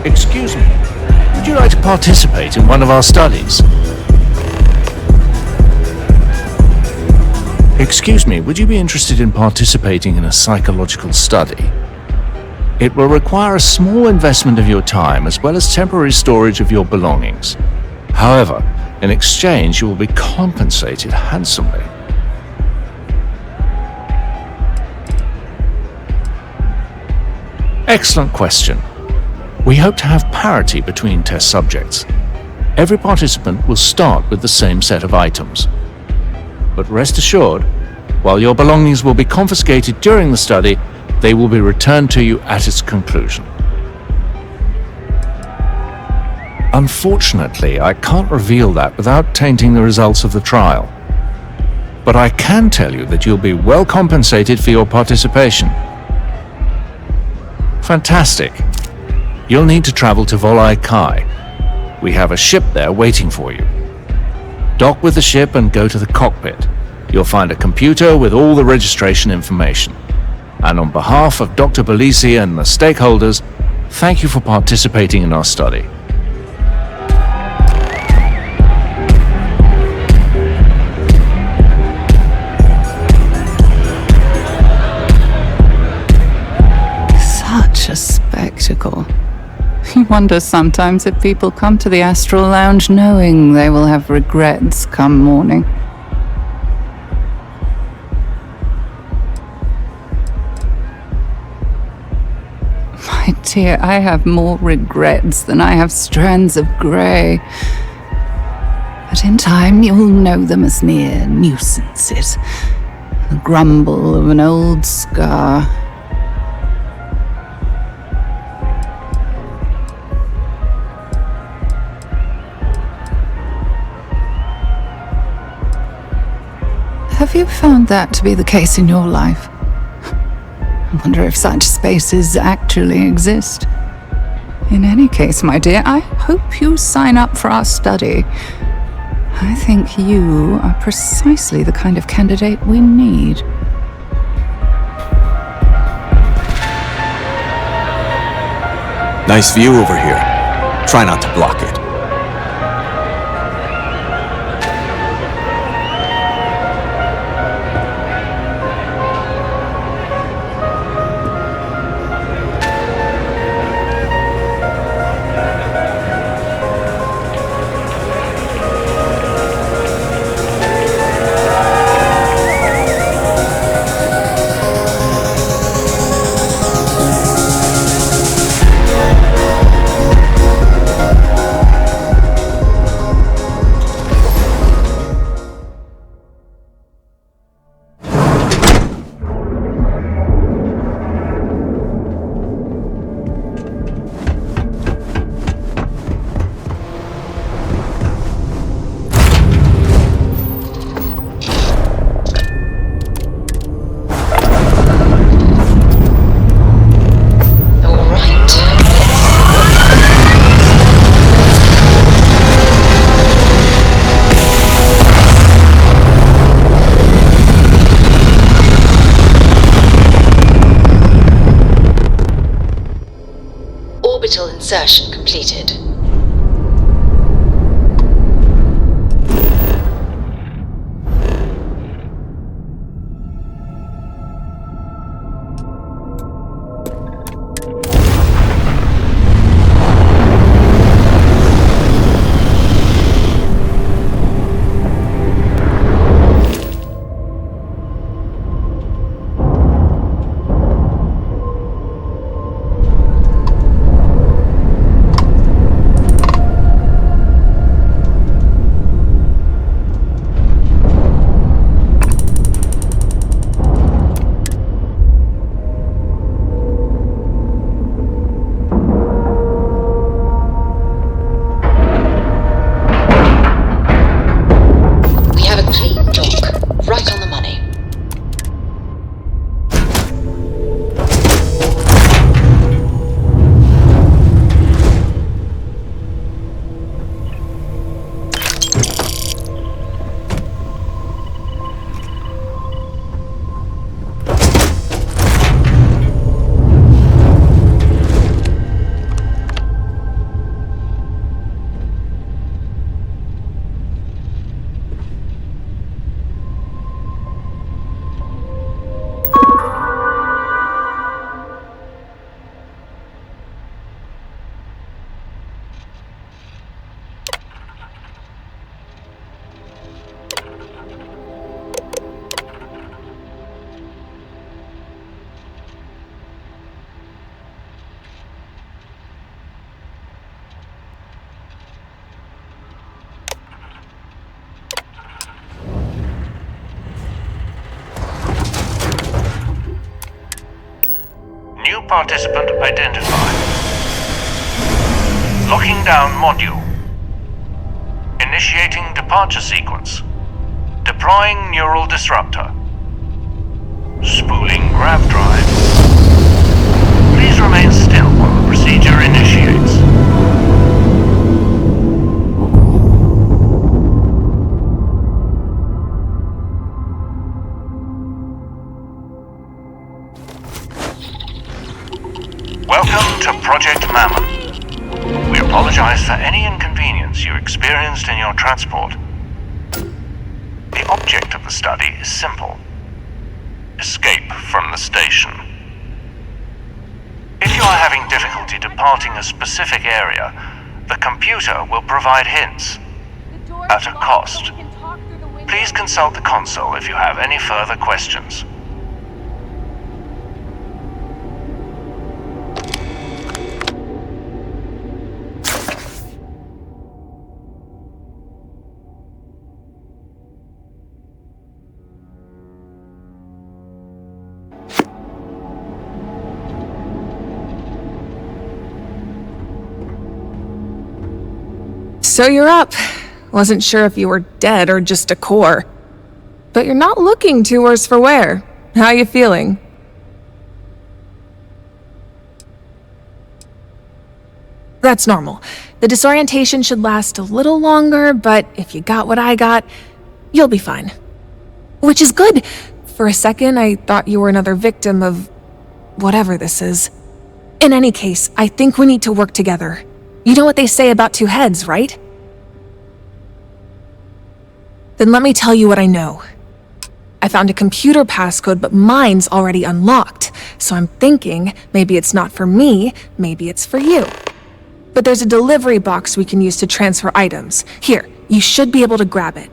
Excuse me, would you like to participate in one of our studies? Excuse me, would you be interested in participating in a psychological study? It will require a small investment of your time as well as temporary storage of your belongings. However, in exchange, you will be compensated handsomely. Excellent question. We hope to have parity between test subjects. Every participant will start with the same set of items. But rest assured, while your belongings will be confiscated during the study, they will be returned to you at its conclusion. Unfortunately, I can't reveal that without tainting the results of the trial. But I can tell you that you'll be well compensated for your participation. Fantastic. You'll need to travel to Volai Kai. We have a ship there waiting for you. Dock with the ship and go to the cockpit. You'll find a computer with all the registration information. And on behalf of Dr. Belisi and the stakeholders, thank you for participating in our study. Such a spectacle. You wonder sometimes if people come to the Astral Lounge knowing they will have regrets come morning. My dear, I have more regrets than I have strands of grey. But in time you'll know them as mere nuisances. The grumble of an old scar. Have you found that to be the case in your life? I wonder if such spaces actually exist. In any case, my dear, I hope you sign up for our study. I think you are precisely the kind of candidate we need. Nice view over here. Try not to block it. Orbital insertion completed. participant identified. Locking down module. Initiating departure sequence. Deploying neural disruptor. Spooling grav drive. Please remain still while the procedure initiates. Welcome to Project Mammon. We apologize for any inconvenience you experienced in your transport. The object of the study is simple. Escape from the station. If you are having difficulty departing a specific area, the computer will provide hints at a cost. Please consult the console if you have any further questions. So you're up. Wasn't sure if you were dead or just a core. But you're not looking too worse for wear. How you feeling? That's normal. The disorientation should last a little longer, but if you got what I got, you'll be fine. Which is good. For a second, I thought you were another victim of whatever this is. In any case, I think we need to work together. You know what they say about two heads, right? Then let me tell you what I know. I found a computer passcode, but mine's already unlocked, so I'm thinking maybe it's not for me, maybe it's for you. But there's a delivery box we can use to transfer items. Here, you should be able to grab it.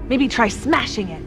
Maybe try smashing it.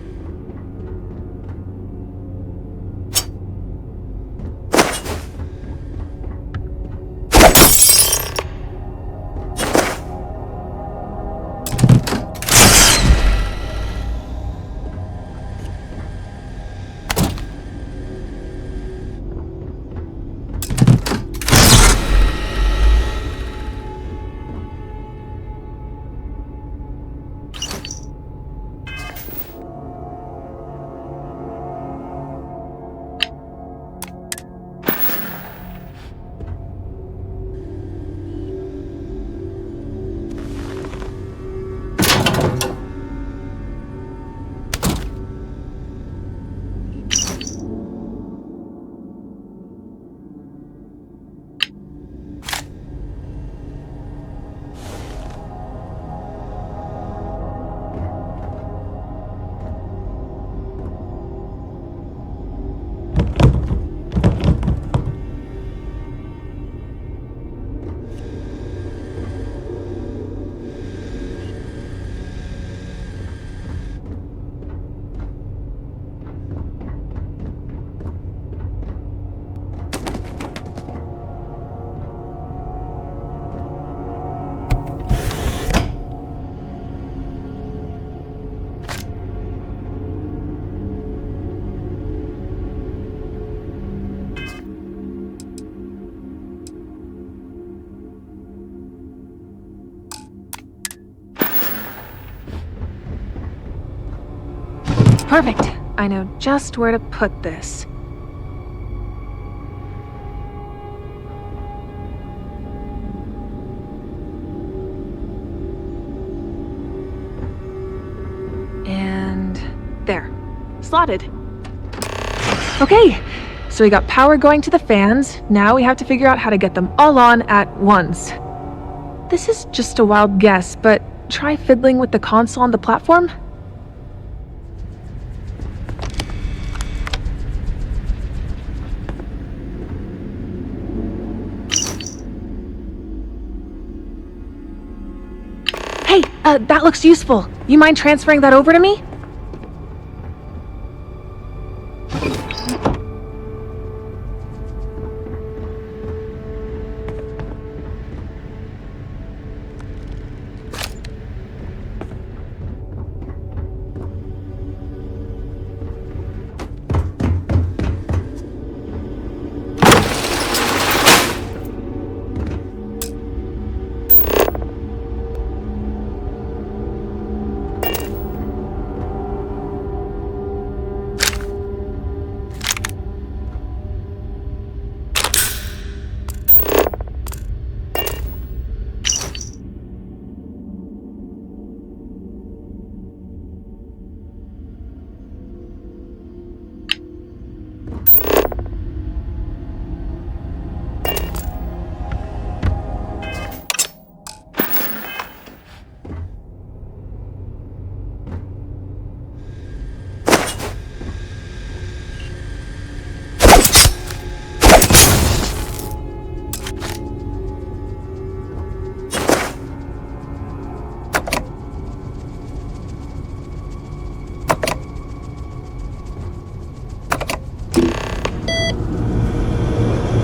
Perfect. I know just where to put this. And there. Slotted. Okay, so we got power going to the fans. Now we have to figure out how to get them all on at once. This is just a wild guess, but try fiddling with the console on the platform. Hey, that looks useful. You mind transferring that over to me?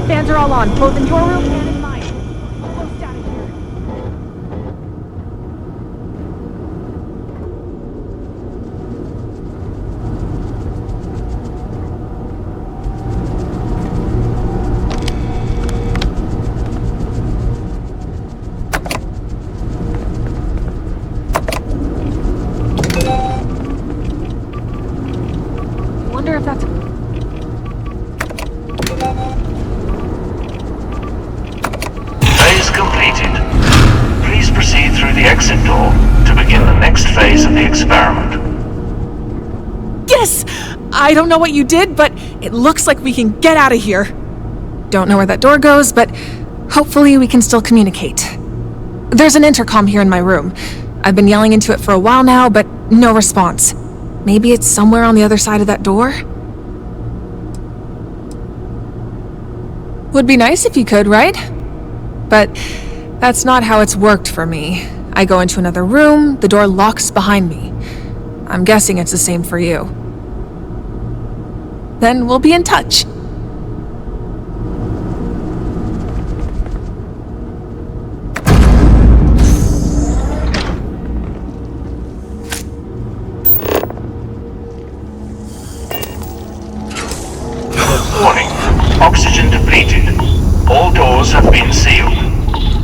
Fans are all on, both in your room and in mine. Almost out of here. Wonder if that's... Phase completed. Please proceed through the exit door to begin the next phase of the experiment. Yes! I don't know what you did, but it looks like we can get out of here. Don't know where that door goes, but hopefully we can still communicate. There's an intercom here in my room. I've been yelling into it for a while now, but no response. Maybe it's somewhere on the other side of that door? Would be nice if you could, right? But that's not how it's worked for me. I go into another room, the door locks behind me. I'm guessing it's the same for you. Then we'll be in touch. Warning. Oxygen depleted. All doors have been sealed.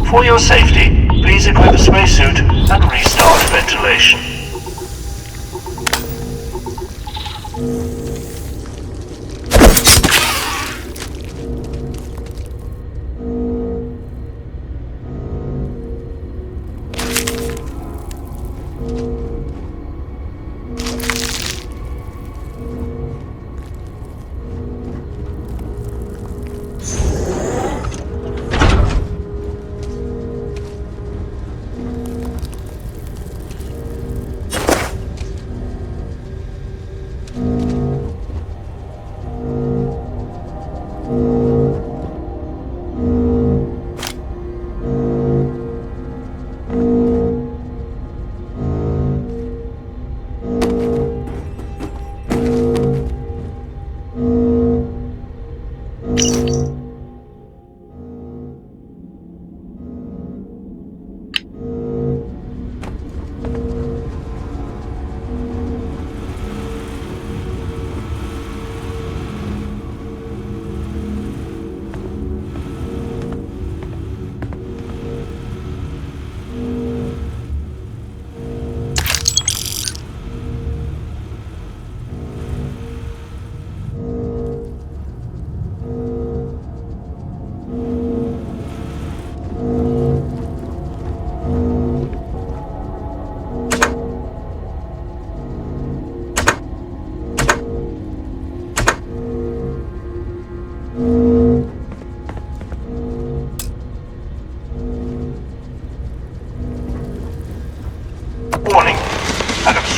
For your safety, please equip the spacesuit and restart ventilation.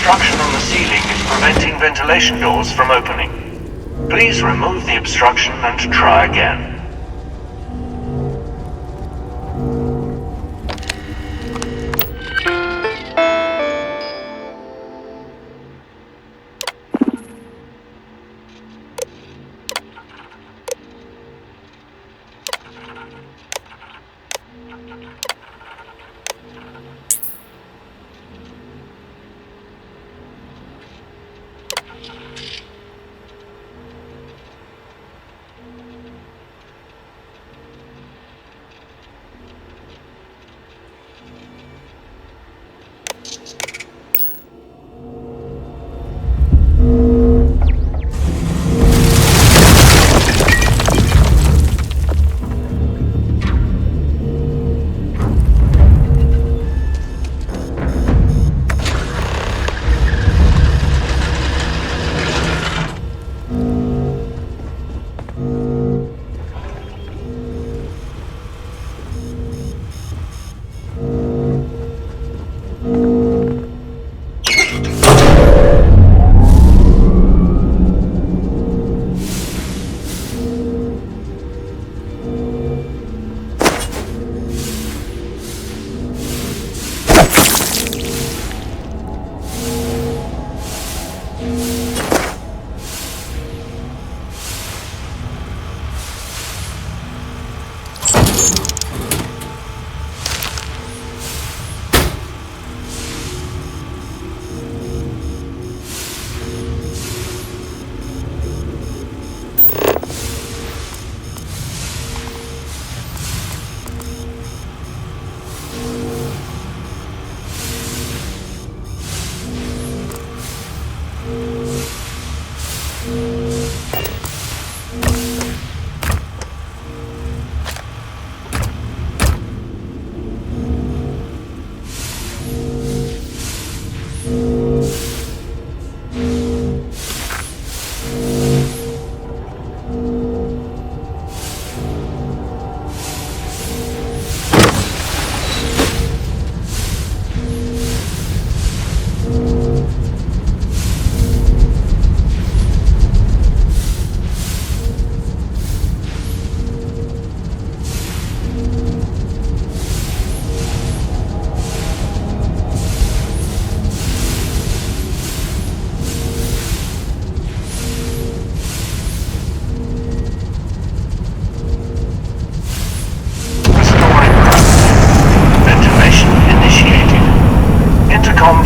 obstruction on the ceiling is preventing ventilation doors from opening. Please remove the obstruction and try again.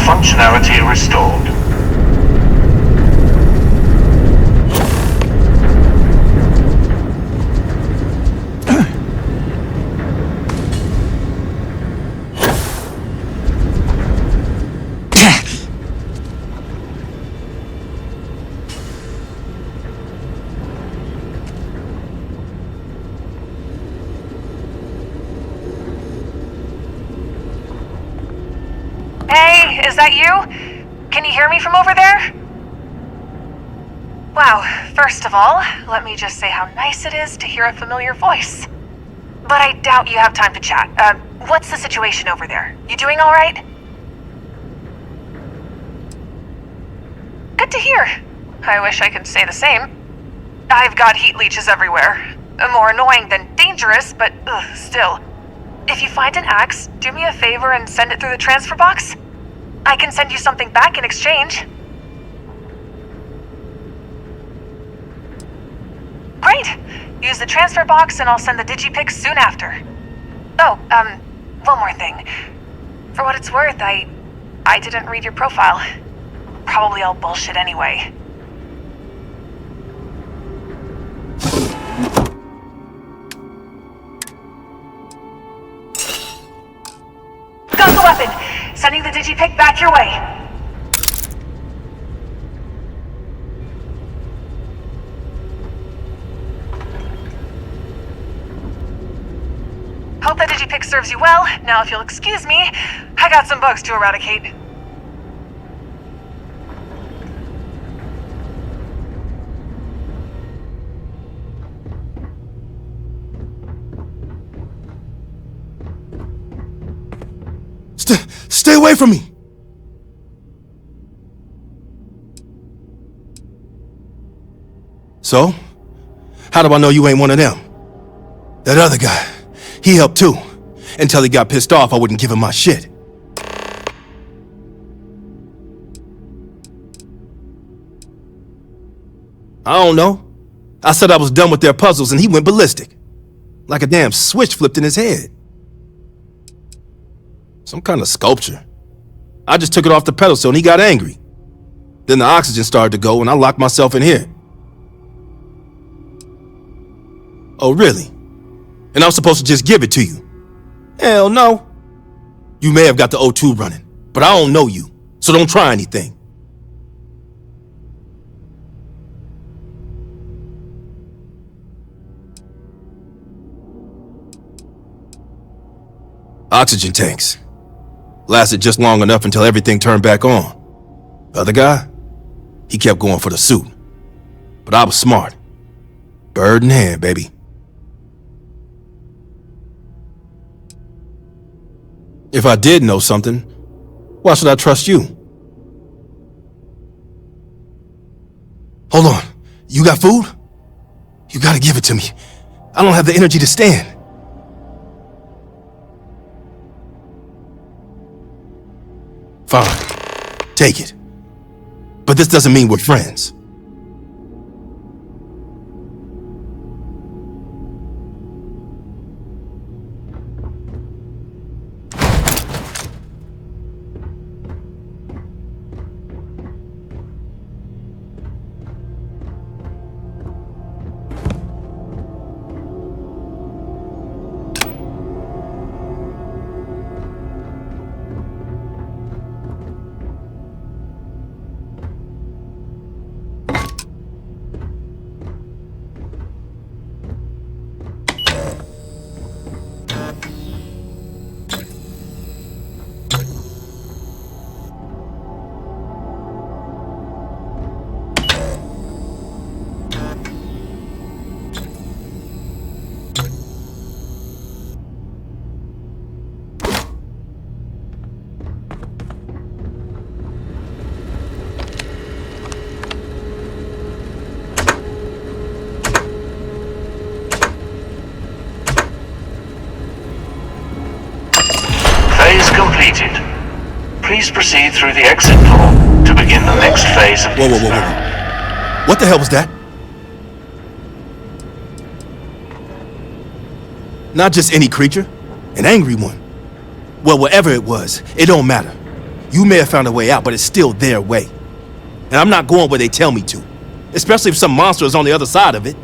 Functionality restored. Hey, is that you? Can you hear me from over there? Wow, first of all, let me just say how nice it is to hear a familiar voice. But I doubt you have time to chat. What's the situation over there? You doing alright? Good to hear. I wish I could say the same. I've got heat leeches everywhere. More annoying than dangerous, but still. If you find an axe, do me a favor and send it through the transfer box. I can send you something back in exchange. Great! Use the transfer box and I'll send the digipics soon after. Oh, one more thing. For what it's worth, I didn't read your profile. Probably all bullshit anyway. Got the weapon! Sending the digipic back your way. Hope that digipic serves you well. Now if you'll excuse me, I got some bugs to eradicate. Stay away from me! So? How do I know you ain't one of them? That other guy, he helped too. Until he got pissed off, I wouldn't give him my shit. I don't know. I said I was done with their puzzles and he went ballistic. Like a damn switch flipped in his head. Some kind of sculpture. I just took it off the pedestal and he got angry. Then the oxygen started to go and I locked myself in here. Oh, really? And I'm supposed to just give it to you? Hell no. You may have got the O2 running, but I don't know you, so don't try anything. Oxygen tanks. Lasted just long enough until everything turned back on. Other guy? He kept going for the suit. But I was smart. Bird in hand, baby. If I did know something, why should I trust you? Hold on. You got food? You gotta give it to me. I don't have the energy to stand. Fine. Take it. But this doesn't mean we're friends. Completed. Please proceed through the exit door to begin the next phase of the experiment. What the hell was that? Not just any creature, an angry one. Well, whatever it was, it don't matter. You may have found a way out, but it's still their way. And I'm not going where they tell me to, especially if some monster is on the other side of it.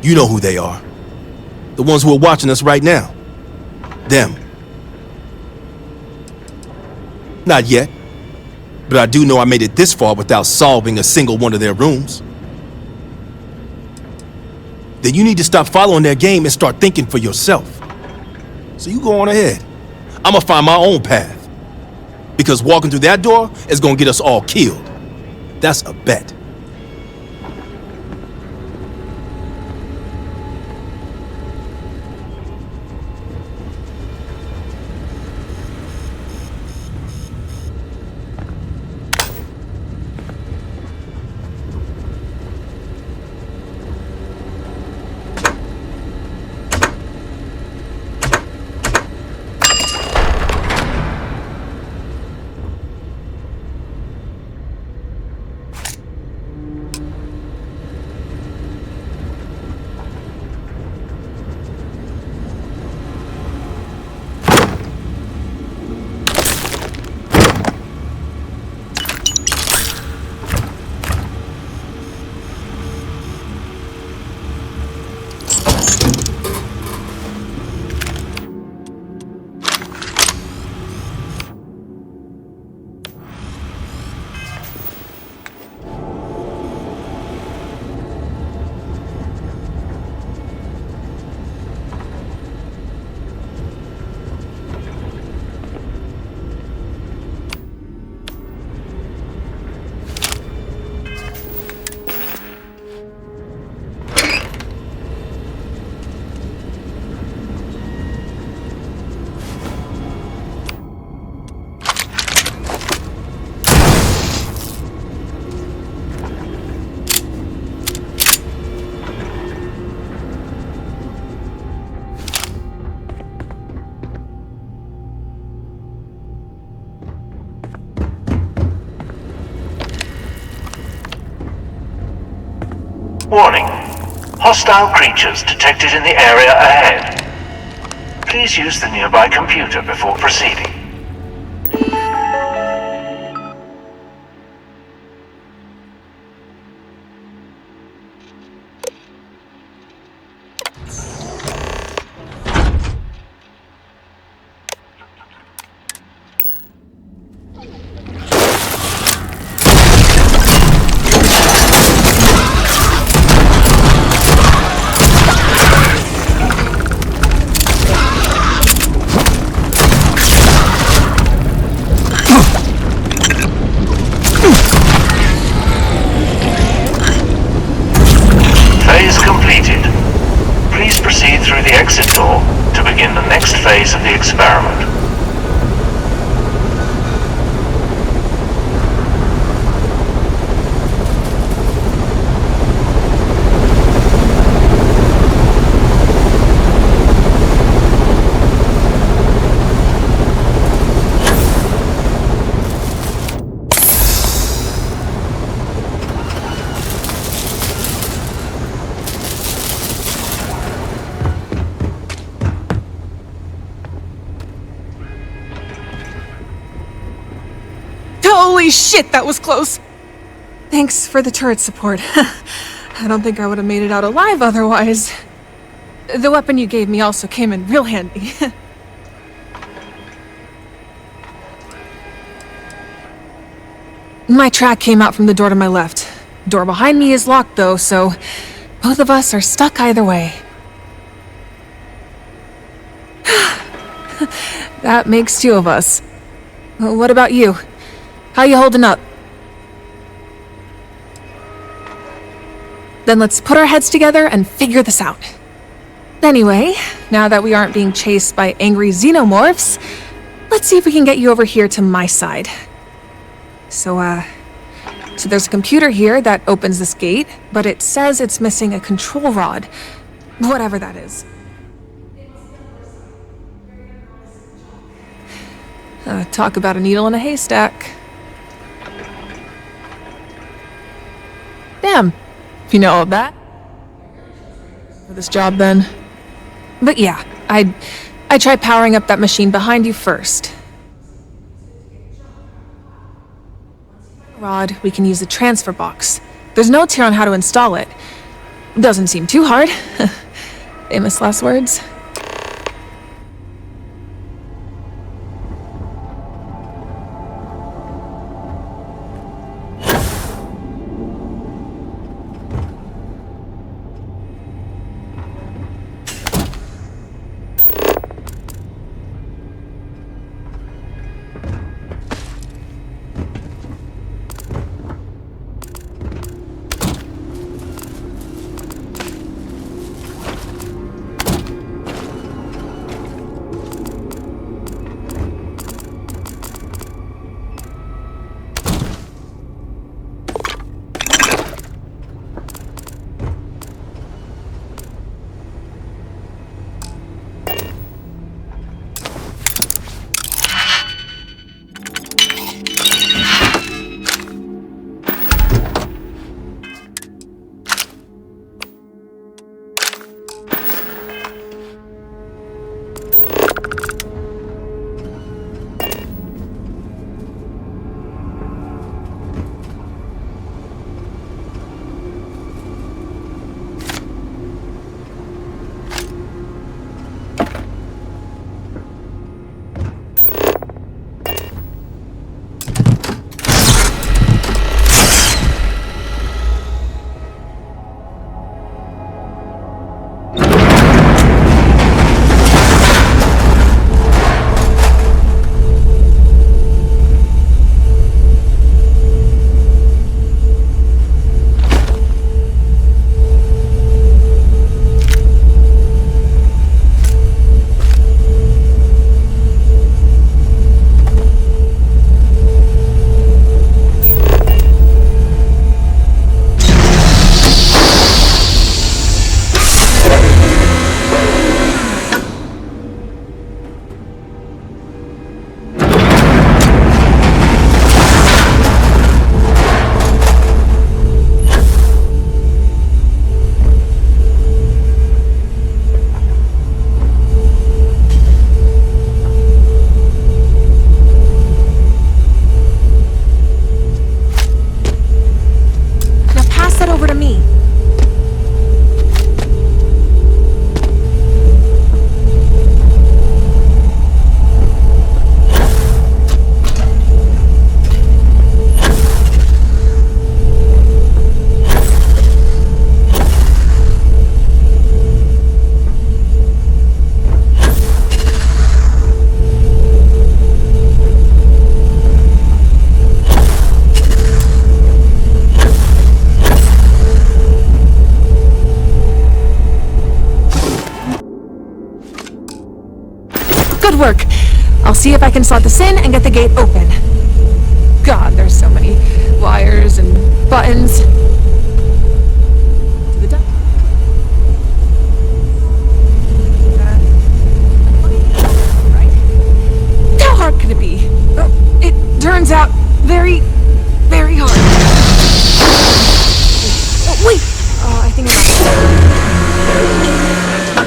You know who they are. The ones who are watching us right now. Them. Not yet. But I do know I made it this far without solving a single one of their rooms. Then you need to stop following their game and start thinking for yourself. So you go on ahead. I'ma find my own path. Because walking through that door is gonna get us all killed. That's a bet. Warning. Hostile creatures detected in the area ahead. Please use the nearby computer before proceeding. Phase completed. Please proceed through the exit door to begin the next phase of the experiment. Holy shit, that was close! Thanks for the turret support. I don't think I would have made it out alive otherwise. The weapon you gave me also came in real handy. My track came out from the door to my left. Door behind me is locked though, so both of us are stuck either way. That makes two of us. What about you? How you holding up? Then let's put our heads together and figure this out. Anyway, now that we aren't being chased by angry xenomorphs, let's see if we can get you over here to my side. So there's a computer here that opens this gate, but it says it's missing a control rod. Whatever that is. Talk about a needle in a haystack. Damn, if you know all that. For this job then. But yeah, I'd try powering up that machine behind you first. Rod, we can use a transfer box. There's notes here on how to install it. Doesn't seem too hard. Famous last words. I'll see if I can slot this in and get the gate open. God, there's so many wires and buttons. To the duck. Right? How hard could it be? It turns out very, very hard. Oh, wait! Oh, I think I got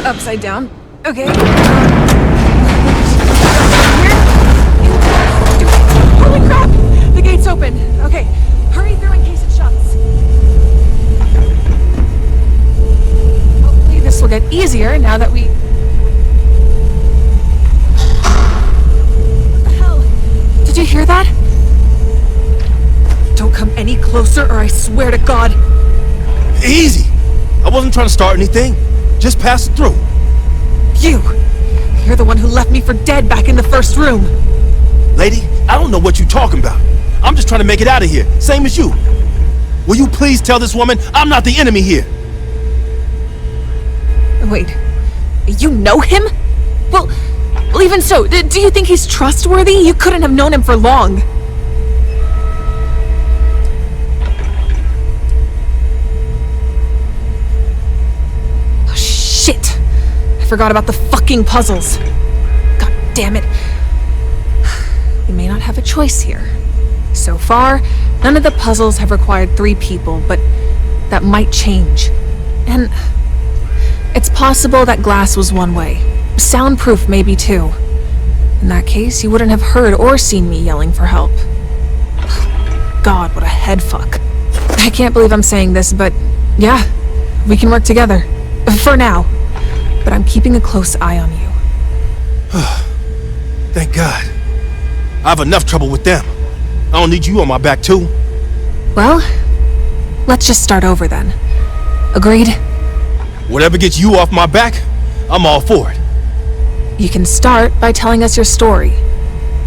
it. Upside down. Okay. Holy crap! The gate's open. Okay, hurry through in case it shuts. Hopefully this will get easier now that we... What the hell? Did you hear that? Don't come any closer or I swear to God. Easy. I wasn't trying to start anything. Just pass it through. You're the one who left me for dead back in the first room. Lady, I don't know what you're talking about. I'm just trying to make it out of here, same as you. Will you please tell this woman I'm not the enemy here? Wait, you know him? Well, even so, do you think he's trustworthy? You couldn't have known him for long. Oh, shit. I forgot about the fucking puzzles. God damn it. We may not have a choice here. So far, none of the puzzles have required 3 people, but that might change. And it's possible that glass was one way. Soundproof maybe too. In that case, you wouldn't have heard or seen me yelling for help. God, what a head fuck. I can't believe I'm saying this, but yeah, we can work together. For now. But I'm keeping a close eye on you. Thank God. I have enough trouble with them. I don't need you on my back, too. Well, let's just start over then. Agreed? Whatever gets you off my back, I'm all for it. You can start by telling us your story.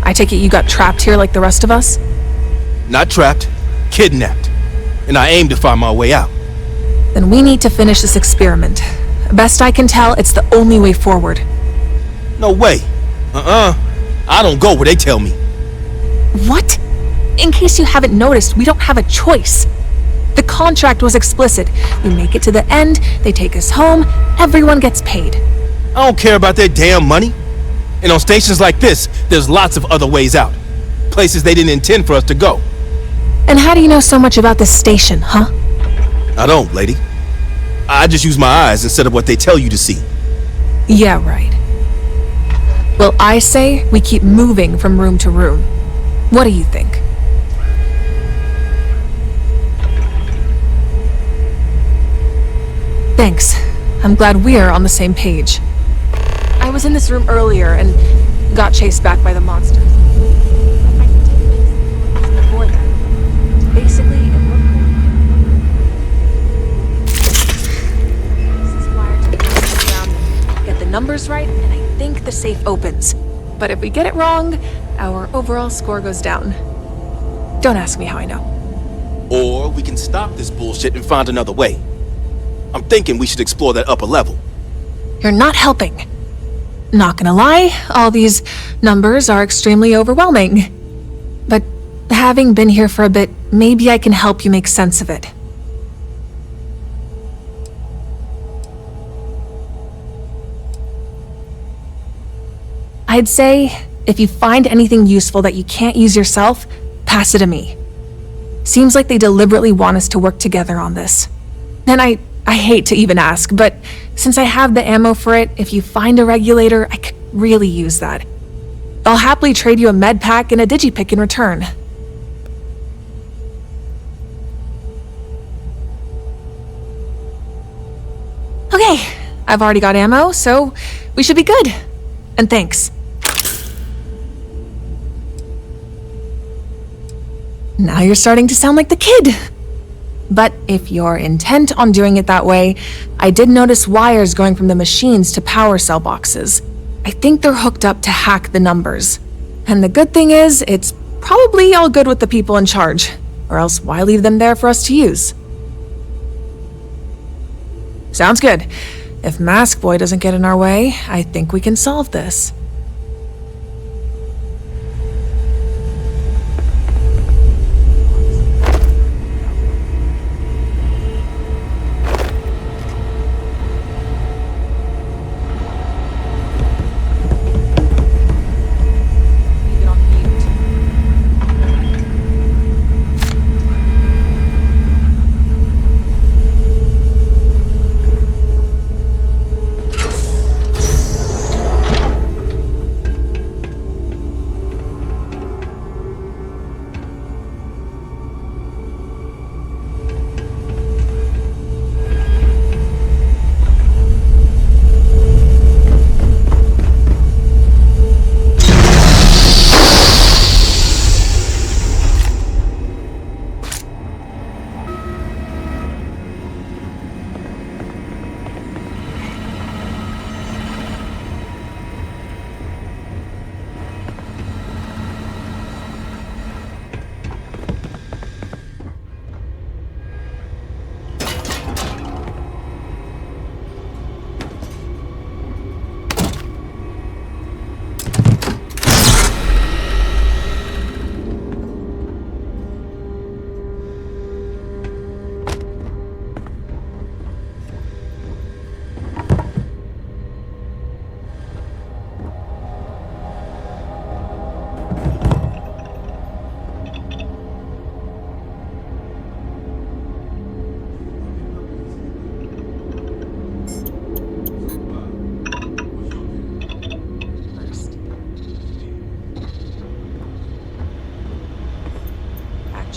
I take it you got trapped here like the rest of us? Not trapped, kidnapped. And I aim to find my way out. Then we need to finish this experiment. Best I can tell, it's the only way forward. No way. I don't go where they tell me. What? In case you haven't noticed, we don't have a choice. The contract was explicit. We make it to the end, they take us home, everyone gets paid. I don't care about their damn money. And on stations like this, there's lots of other ways out. Places they didn't intend for us to go. And how do you know so much about this station, huh? I don't, lady. I just use my eyes instead of what they tell you to see. Yeah, right. Well, I say we keep moving from room to room. What do you think? Thanks. I'm glad we're on the same page. I was in this room earlier and got chased back by the monsters. I can take things before that. Basically, it looked this is wired to the ground. Get the numbers right, and I think the safe opens. But if we get it wrong, our overall score goes down. Don't ask me how I know. Or we can stop this bullshit and find another way. I'm thinking we should explore that upper level. You're not helping. Not gonna lie, all these numbers are extremely overwhelming. But having been here for a bit, maybe I can help you make sense of it. I'd say, if you find anything useful that you can't use yourself, pass it to me. Seems like they deliberately want us to work together on this. And I hate to even ask, but since I have the ammo for it, if you find a regulator, I could really use that. I'll happily trade you a med pack and a digipick in return. Okay, I've already got ammo, so we should be good. And thanks. Now you're starting to sound like the kid. But if you're intent on doing it that way, I did notice wires going from the machines to power cell boxes. I think they're hooked up to hack the numbers. And the good thing is, it's probably all good with the people in charge. Or else why leave them there for us to use? Sounds good. If Mask Boy doesn't get in our way, I think we can solve this.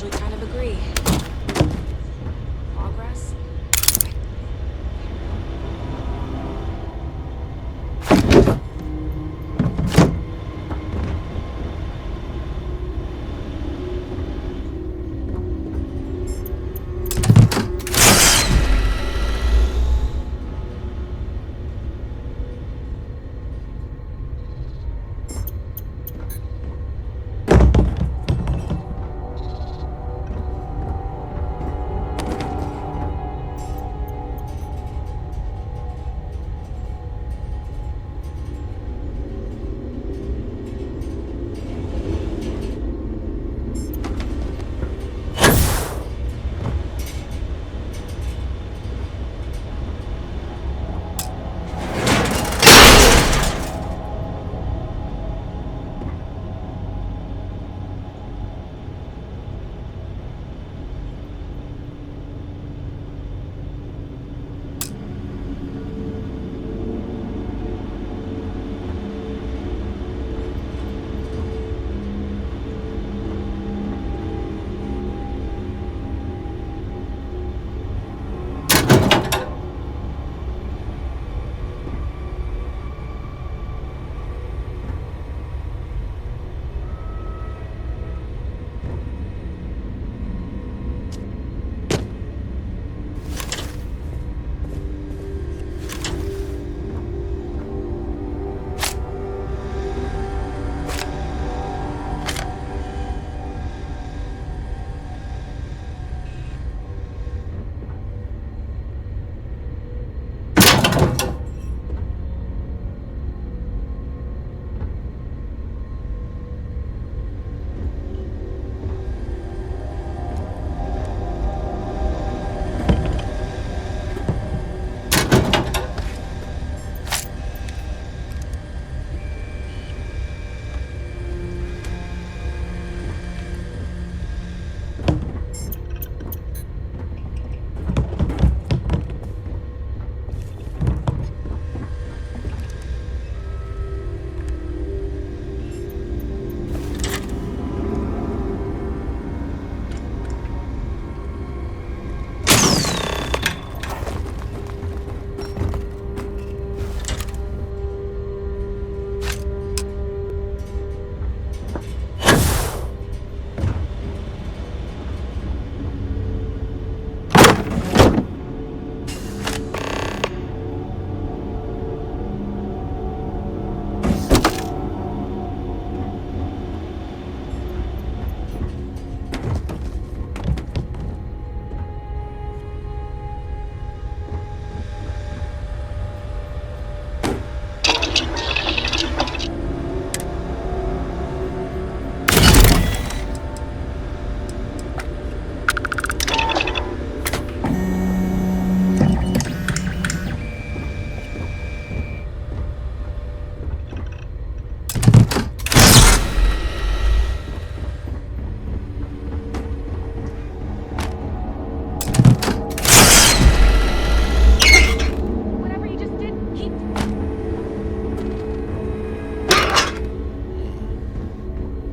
actually kind of agree. Progress?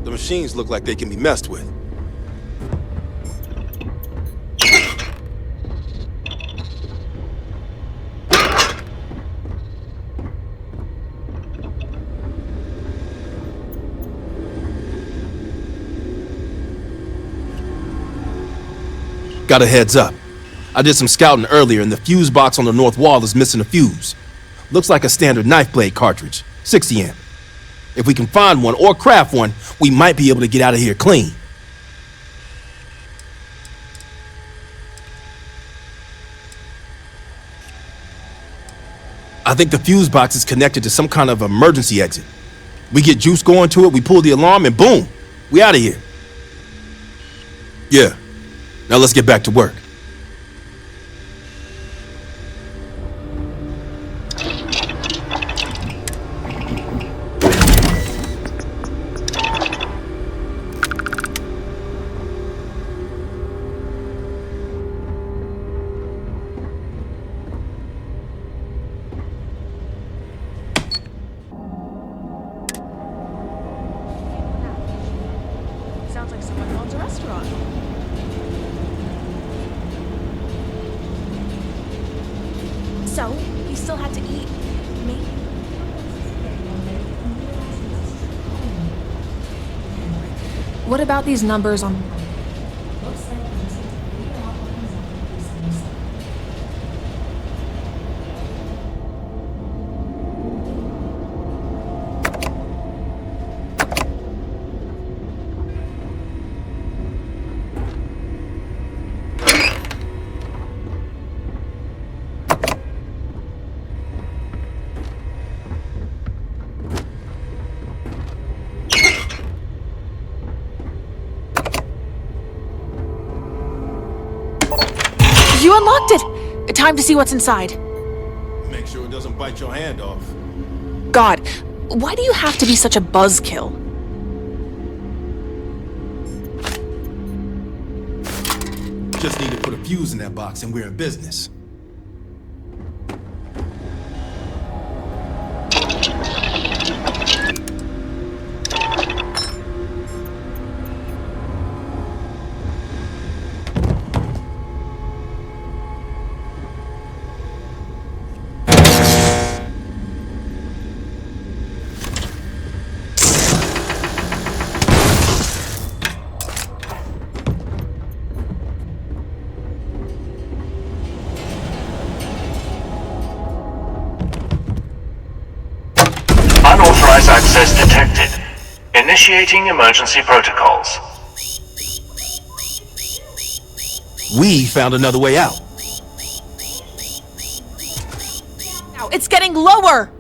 The machines look like they can be messed with. Got a heads up. I did some scouting earlier and the fuse box on the north wall is missing a fuse. Looks like a standard knife blade cartridge, 60 amp. If we can find one or craft one, we might be able to get out of here clean. I think the fuse box is connected to some kind of emergency exit. We get juice going to it, we pull the alarm, and boom, we out of here. Yeah. Now let's get back to work. Sounds like someone owns a restaurant. So, you still had to eat me? What about these numbers on... You unlocked it! Time to see what's inside. Make sure it doesn't bite your hand off. God, why do you have to be such a buzzkill? Just need to put a fuse in that box and we're in business. Unauthorized access detected. Initiating emergency protocols. We found another way out. Now, it's getting lower!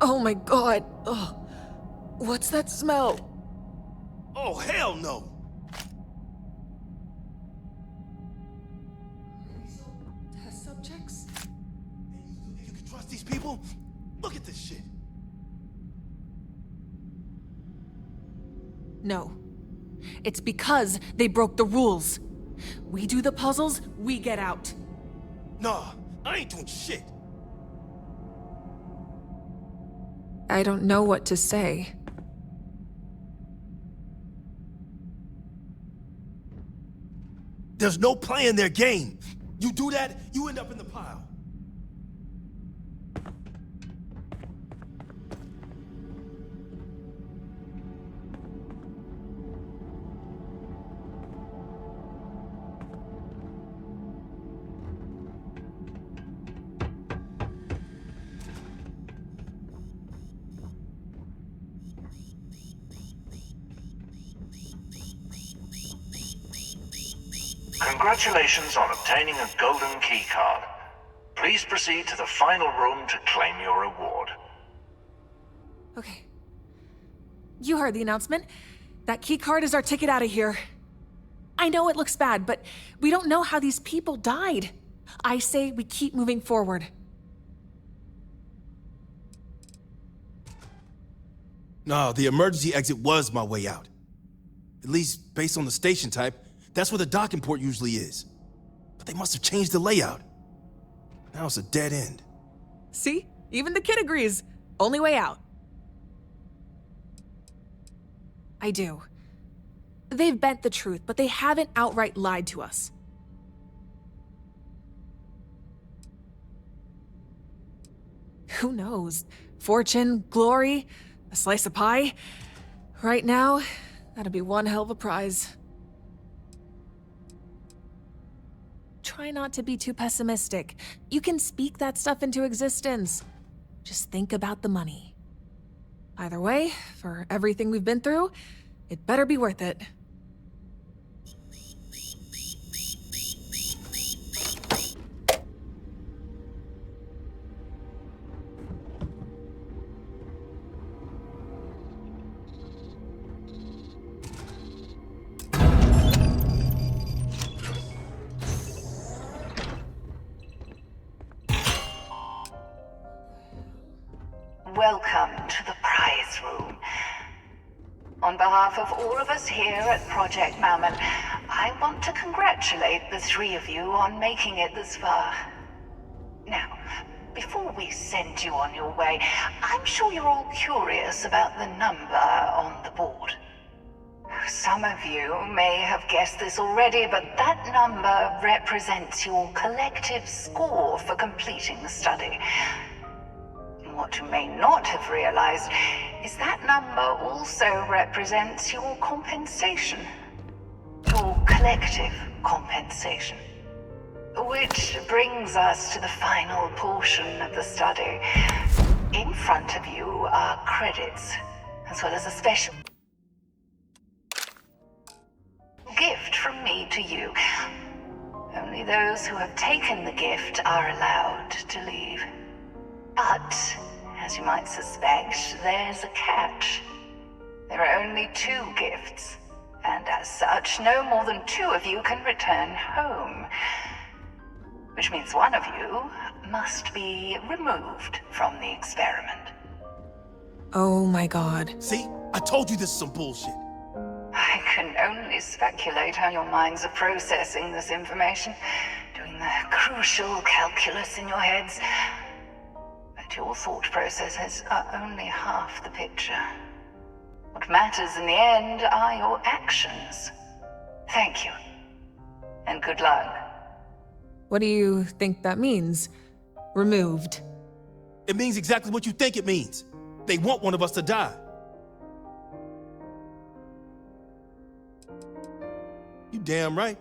Oh my god. Ugh. What's that smell? Oh, hell no! Test subjects? You can trust these people? Look at this shit. No. It's because they broke the rules. We do the puzzles, we get out. Nah, I ain't doing shit. I don't know what to say. There's no playing their game. You do that, you end up in the pile. Congratulations on obtaining a golden keycard. Please proceed to the final room to claim your reward. Okay. You heard the announcement. That key card is our ticket out of here. I know it looks bad, but we don't know how these people died. I say we keep moving forward. No, the emergency exit was my way out. At least based on the station type, that's where the docking port usually is. But they must have changed the layout. Now it's a dead end. See? Even the kid agrees. Only way out. I do. They've bent the truth, but they haven't outright lied to us. Who knows? Fortune, glory, a slice of pie? Right now, that'd be one hell of a prize. try not to be too pessimistic. You can speak that stuff into existence. Just think about the money. Either way, for everything we've been through, it better be worth it. Welcome to the prize room. On behalf of all of us here at Project Mammon, I want to congratulate the three of you on making it this far. Now, before we send you on your way, I'm sure you're all curious about the number on the board. Some of you may have guessed this already, but that number represents your collective score for completing the study. What you may not have realized is that number also represents your compensation. Your collective compensation. Which brings us to the final portion of the study. In front of you are credits, as well as a special gift from me to you. Only those who have taken the gift are allowed to leave. But, as you might suspect, there's a catch. There are only 2 gifts, and as such, no more than 2 of you can return home. Which means one of you must be removed from the experiment. Oh my god. See? I told you this is some bullshit. I can only speculate how your minds are processing this information, doing the crucial calculus in your heads. But your thought processes are only half the picture. What matters in the end are your actions. Thank you. And good luck. What do you think that means? Removed. It means exactly what you think it means. They want one of us to die. You damn right.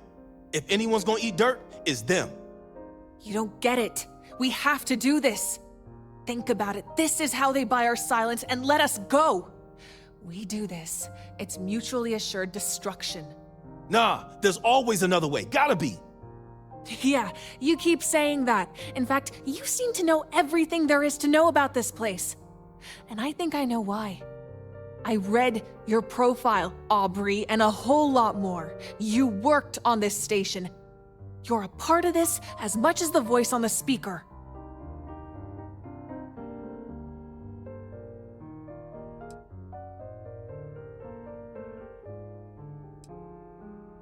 If anyone's gonna eat dirt, it's them. You don't get it. We have to do this. Think about it. This is how they buy our silence and let us go. We do this. It's mutually assured destruction. Nah, there's always another way. Gotta be. Yeah, you keep saying that. In fact, you seem to know everything there is to know about this place. And I think I know why. I read your profile, Aubrey, and a whole lot more. You worked on this station. You're a part of this as much as the voice on the speaker.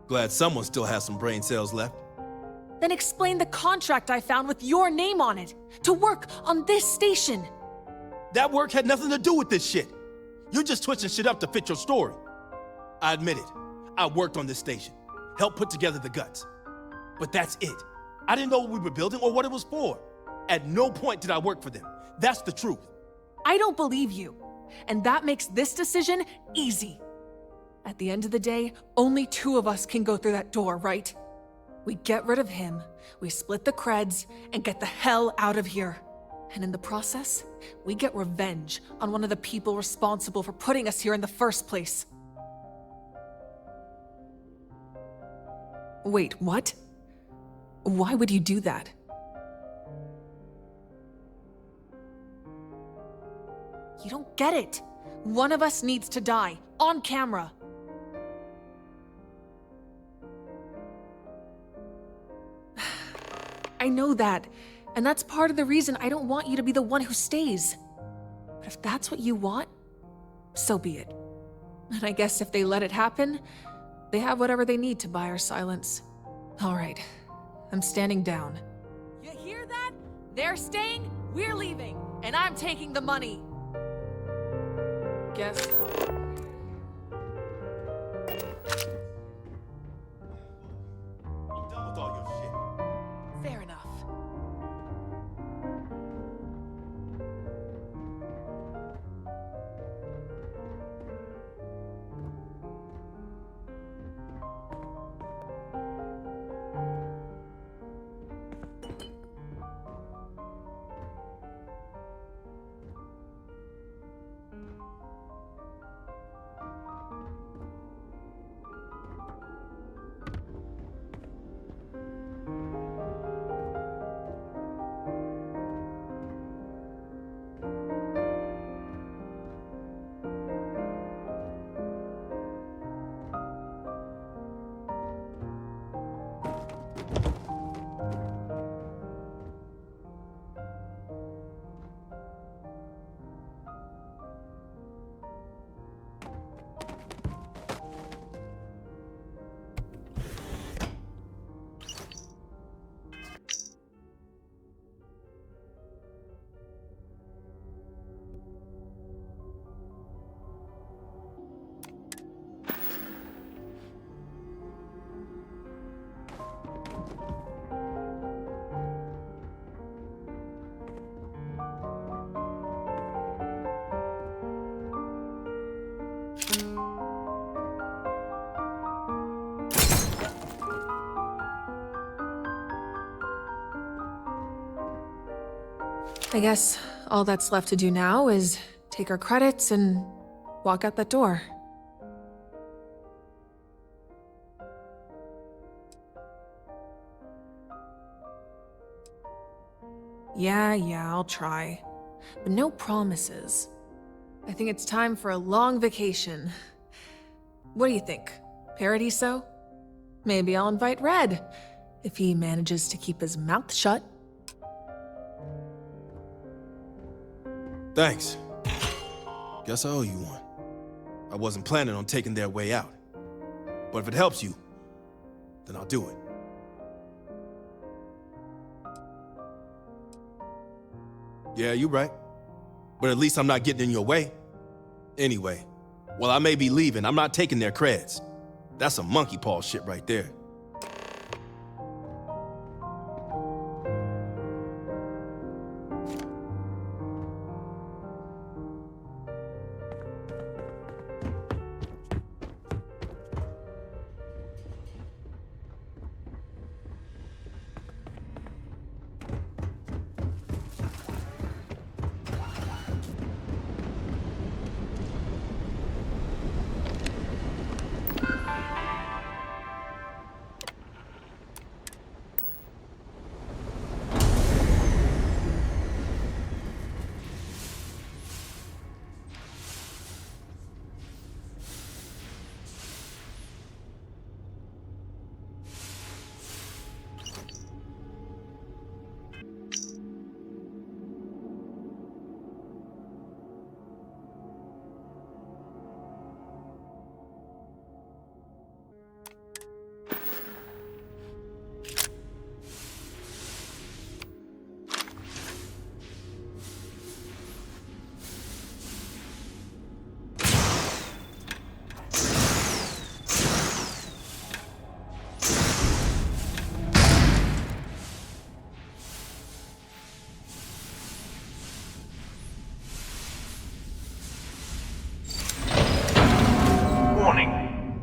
Glad someone still has some brain cells left. Then explain the contract I found with your name on it to work on this station. That work had nothing to do with this shit. You're just twitching shit up to fit your story. I admit it. I worked on this station, helped put together the guts. But that's it. I didn't know what we were building or what it was for. At no point did I work for them. That's the truth. I don't believe you. And that makes this decision easy. At the end of the day, only 2 of us can go through that door, right? We get rid of him, we split the creds, and get the hell out of here. And in the process, we get revenge on one of the people responsible for putting us here in the first place. Wait, what? Why would you do that? You don't get it. One of us needs to die, on camera. I know that, and that's part of the reason I don't want you to be the one who stays. But if that's what you want, so be it. And I guess if they let it happen, they have whatever they need to buy our silence. All right, I'm standing down. You hear that? They're staying, we're leaving, and I'm taking the money. Guess. I'm done with all your shit. Fair enough. I guess all that's left to do now is take our credits and walk out that door. Yeah, I'll try. But no promises. I think it's time for a long vacation. What do you think? Paradiso? Maybe I'll invite Red, if he manages to keep his mouth shut. Thanks. Guess I owe you one. I wasn't planning on taking their way out. But if it helps you, then I'll do it. Yeah, you're right. But at least I'm not getting in your way. Anyway, while I may be leaving, I'm not taking their creds. That's some monkey paw shit right there.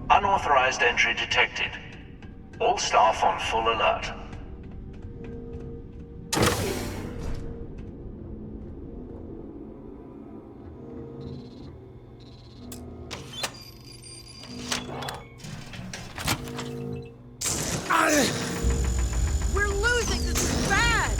Unauthorized entry detected. All staff on full alert. We're losing! This is bad!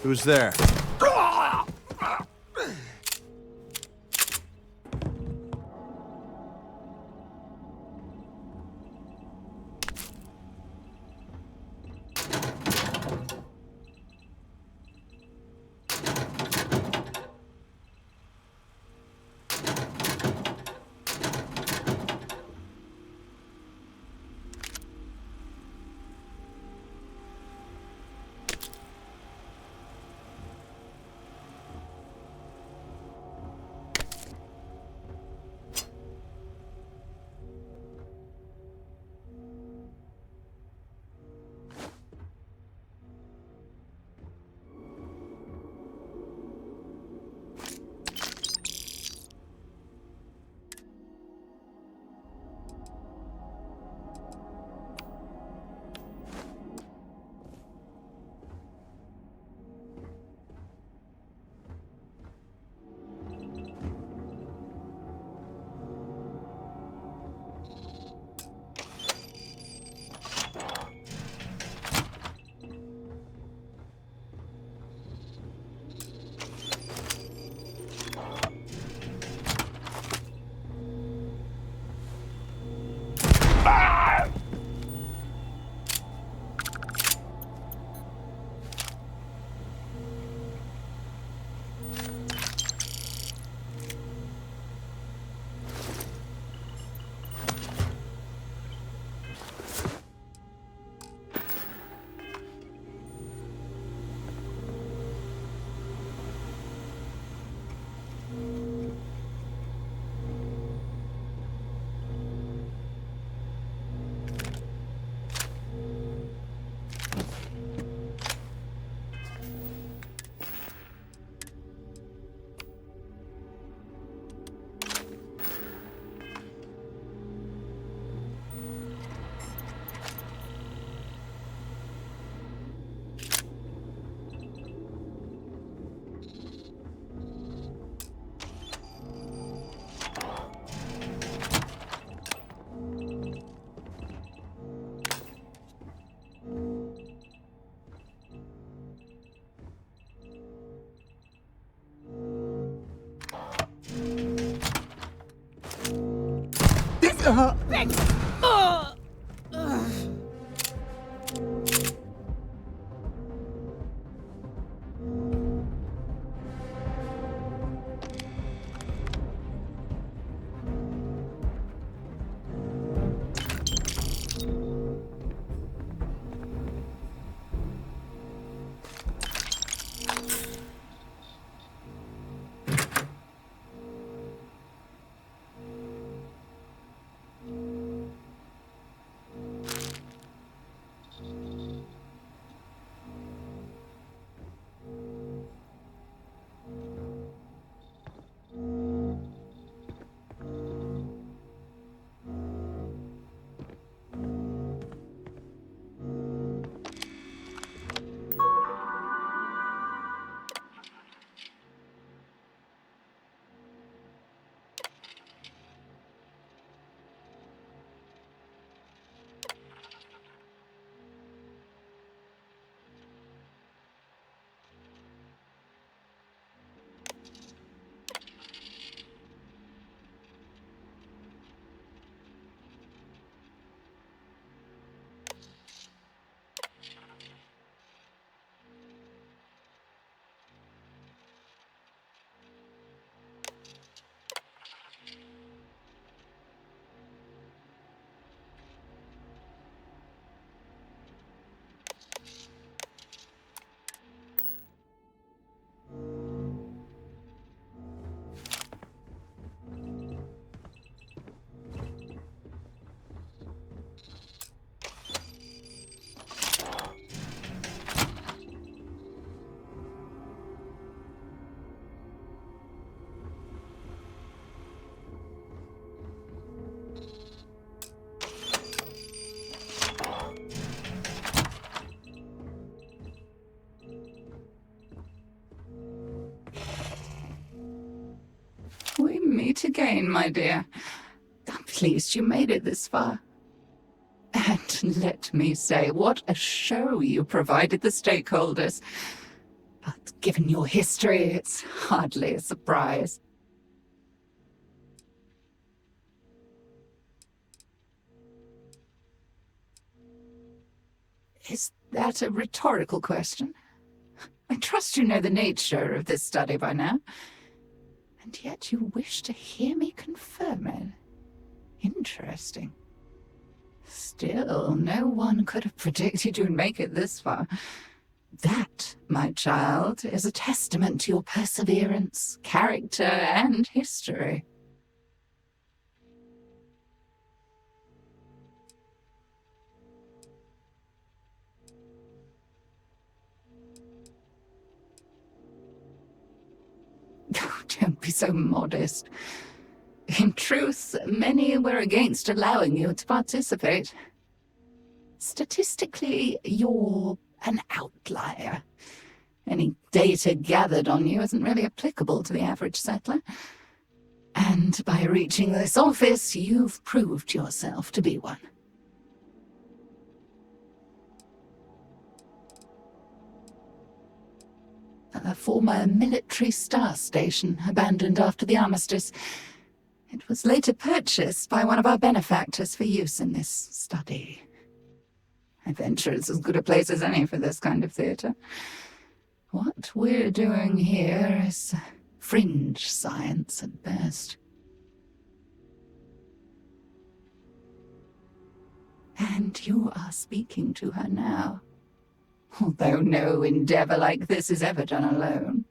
Who's there? We meet again, my dear. I'm pleased you made it this far. And let me say, what a show you provided the stakeholders. But given your history, it's hardly a surprise. Is that a rhetorical question? I trust you know the nature of this study by now. And yet you wish to hear me confirm it. Interesting. Still, no one could have predicted you'd make it this far. That, my child, is a testament to your perseverance, character, and history. Oh, don't be so modest. In truth, many were against allowing you to participate. Statistically, you're an outlier. Any data gathered on you isn't really applicable to the average settler. And by reaching this office, you've proved yourself to be one. A former military star station abandoned after the armistice. It was later purchased by one of our benefactors for use in this study. I venture it's as good a place as any for this kind of theatre. What we're doing here is fringe science at best. And you are speaking to her now. Although no endeavor like this is ever done alone.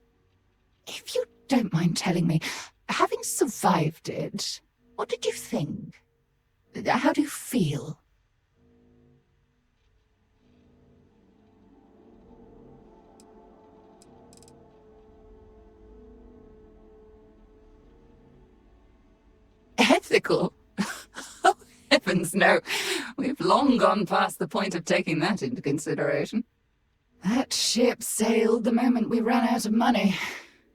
If you don't mind telling me, having survived it, what did you think? How do you feel? Ethical? Oh, heavens no. We've long gone past the point of taking that into consideration. That ship sailed the moment we ran out of money,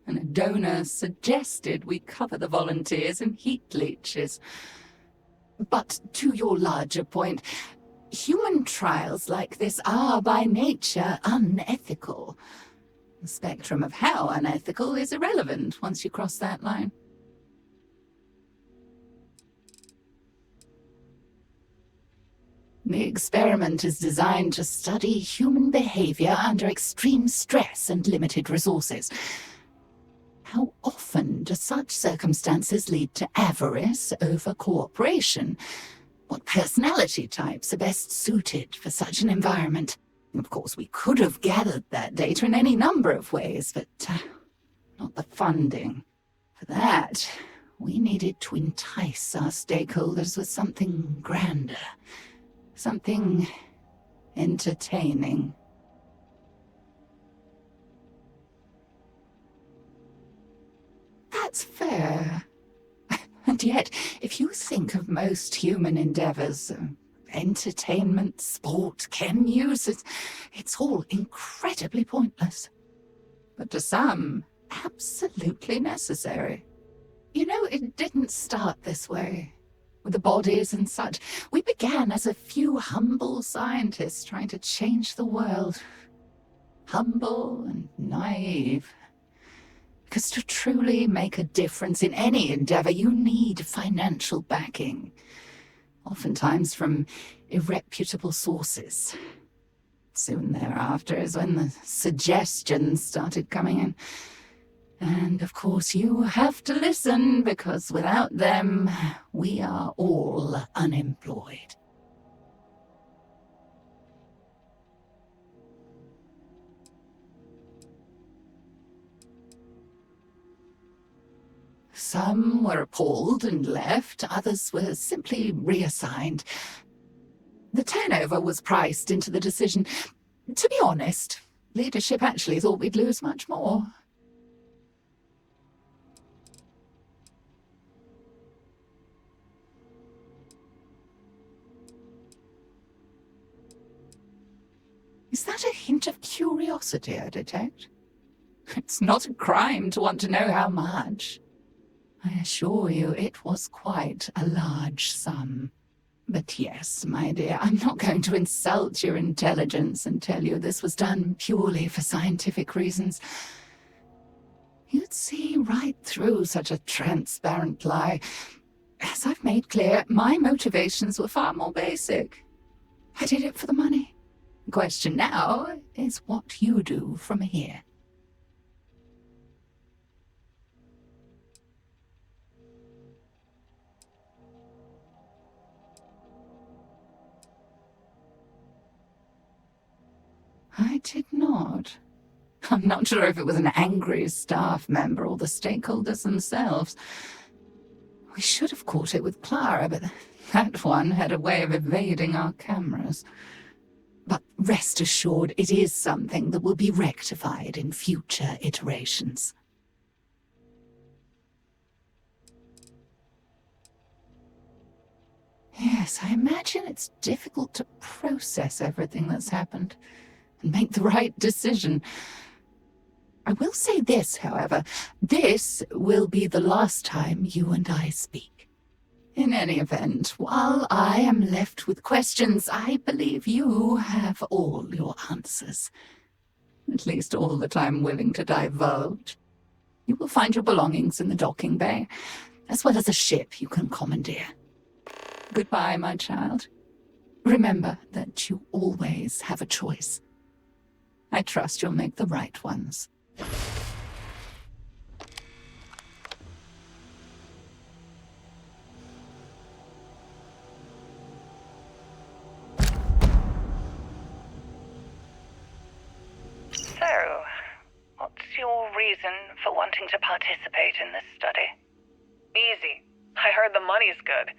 and a donor suggested we cover the volunteers in heat leeches. But to your larger point, human trials like this are by nature unethical. The spectrum of how unethical is irrelevant once you cross that line. The experiment is designed to study human behavior under extreme stress and limited resources. How often do such circumstances lead to avarice over cooperation? What personality types are best suited for such an environment? Of course, we could have gathered that data in any number of ways, but not the funding. For that, we needed to entice our stakeholders with something grander. Something entertaining. That's fair. And yet, if you think of most human endeavors, entertainment, sport, chem use, it's all incredibly pointless. But to some, absolutely necessary. You know, it didn't start this way. With the bodies and such, we began as a few humble scientists trying to change the world. Humble and naive. Because to truly make a difference in any endeavor, you need financial backing. Oftentimes from irreputable sources. Soon thereafter is when the suggestions started coming in. And of course you have to listen, because without them, we are all unemployed. Some were appalled and left, others were simply reassigned. The turnover was priced into the decision. To be honest, leadership actually thought we'd lose much more. Is that a hint of curiosity I detect? It's not a crime to want to know how much. I assure you it was quite a large sum. But yes, my dear, I'm not going to insult your intelligence and tell you this was done purely for scientific reasons. You'd see right through such a transparent lie. As I've made clear, my motivations were far more basic. I did it for the money. The question now is what you do from here. I did not. I'm not sure if it was an angry staff member or the stakeholders themselves. We should have caught it with Clara, but that one had a way of evading our cameras. But rest assured, it is something that will be rectified in future iterations. Yes, I imagine it's difficult to process everything that's happened and make the right decision. I will say this, however. This will be the last time you and I speak. In any event, while I am left with questions, I believe you have all your answers. At least all that I'm willing to divulge. You will find your belongings in the docking bay, as well as a ship you can commandeer. Goodbye, my child. Remember that you always have a choice. I trust you'll make the right ones. So, what's your reason for wanting to participate in this study? Easy. I heard the money's good.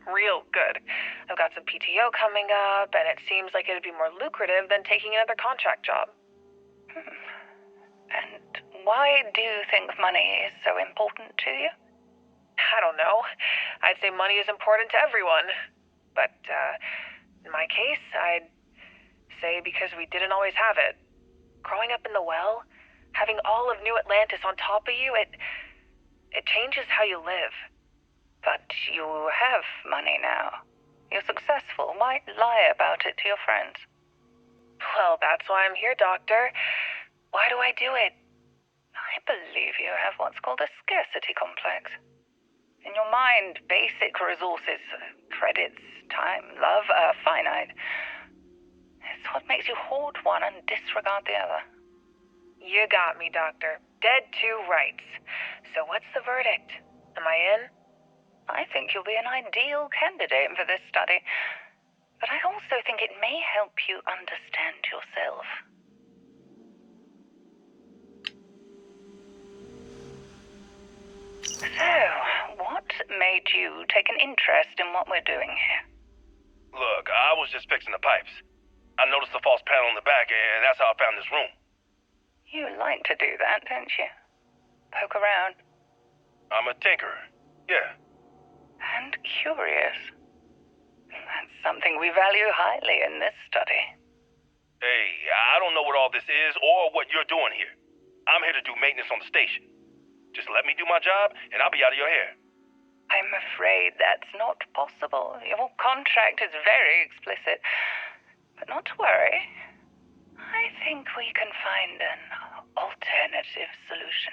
Real good. I've got some PTO coming up, and it seems like it'd be more lucrative than taking another contract job. And why do you think money is so important to you? I don't know. I'd say money is important to everyone. But, in my case, I'd say because we didn't always have it. Growing up in the well, having all of New Atlantis on top of you, it changes how you live. But you have money now. You're successful. Why lie about it to your friends? Well, that's why I'm here, Doctor. Why do I do it? I believe you have what's called a scarcity complex. In your mind, basic resources, credits, time, love, are finite. It's what makes you hoard one and disregard the other. You got me, Doctor. Dead to rights. So what's the verdict? Am I in? I think you'll be an ideal candidate for this study. But I also think it may help you understand yourself. So, what made you take an interest in what we're doing here? Look, I was just fixing the pipes. I noticed the false panel in the back, and that's how I found this room. You like to do that, don't you? Poke around. I'm a tinkerer. Yeah. And curious. That's something we value highly in this study. Hey, I don't know what all this is or what you're doing here. I'm here to do maintenance on the station. Just let me do my job, and I'll be out of your hair. I'm afraid that's not possible. Your contract is very explicit. But not to worry. I think we can find an alternative solution.